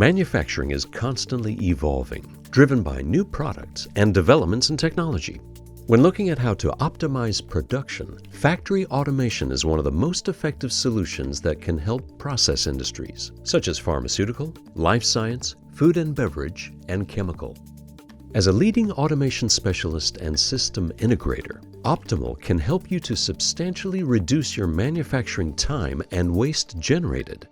Manufacturing is constantly evolving, driven by new products and developments in technology. When looking at how to optimize production, factory automation is one of the most effective solutions that can help process industries, such as pharmaceutical, life science, food and beverage, and chemical. As a leading automation specialist and system integrator, Optimal can help you to substantially reduce your manufacturing time and waste generated,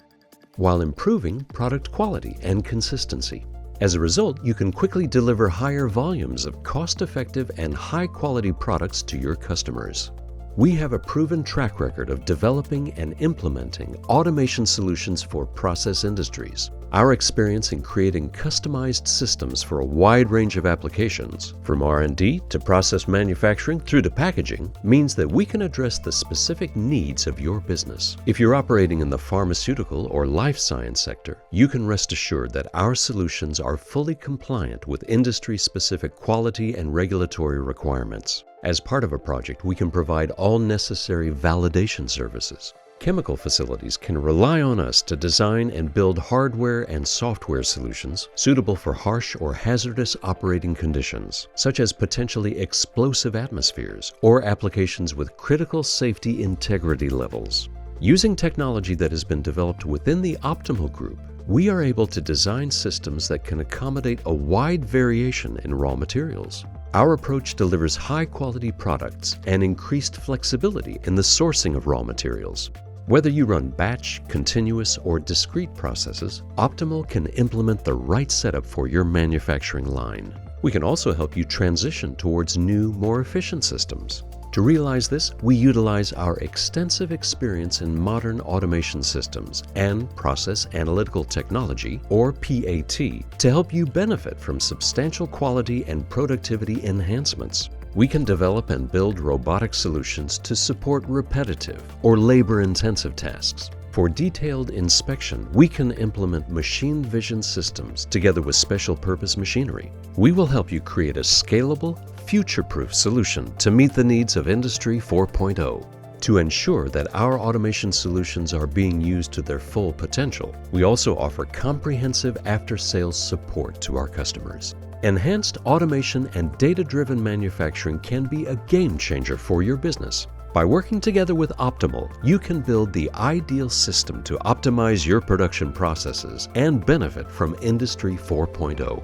while improving product quality and consistency. As a result, you can quickly deliver higher volumes of cost-effective and high-quality products to your customers. We have a proven track record of developing and implementing automation solutions for process industries. Our experience in creating customized systems for a wide range of applications, from R&D to process manufacturing through to packaging, means that we can address the specific needs of your business. If you're operating in the pharmaceutical or life science sector, you can rest assured that our solutions are fully compliant with industry-specific quality and regulatory requirements. As part of a project, we can provide all necessary validation services. Chemical facilities can rely on us to design and build hardware and software solutions suitable for harsh or hazardous operating conditions, such as potentially explosive atmospheres or applications with critical safety integrity levels. Using technology that has been developed within the Optimal Group, we are able to design systems that can accommodate a wide variation in raw materials. Our approach delivers high-quality products and increased flexibility in the sourcing of raw materials. Whether you run batch, continuous, or discrete processes, Optimal can implement the right setup for your manufacturing line. We can also help you transition towards new, more efficient systems. To realize this, we utilize our extensive experience in modern automation systems and process analytical technology, or PAT, to help you benefit from substantial quality and productivity enhancements. We can develop and build robotic solutions to support repetitive or labor-intensive tasks. For detailed inspection, we can implement machine vision systems together with special purpose machinery. We will help you create a scalable, future-proof solution to meet the needs of Industry 4.0. To ensure that our automation solutions are being used to their full potential, we also offer comprehensive after-sales support to our customers. Enhanced automation and data-driven manufacturing can be a game changer for your business. By working together with Optimal, you can build the ideal system to optimize your production processes and benefit from Industry 4.0.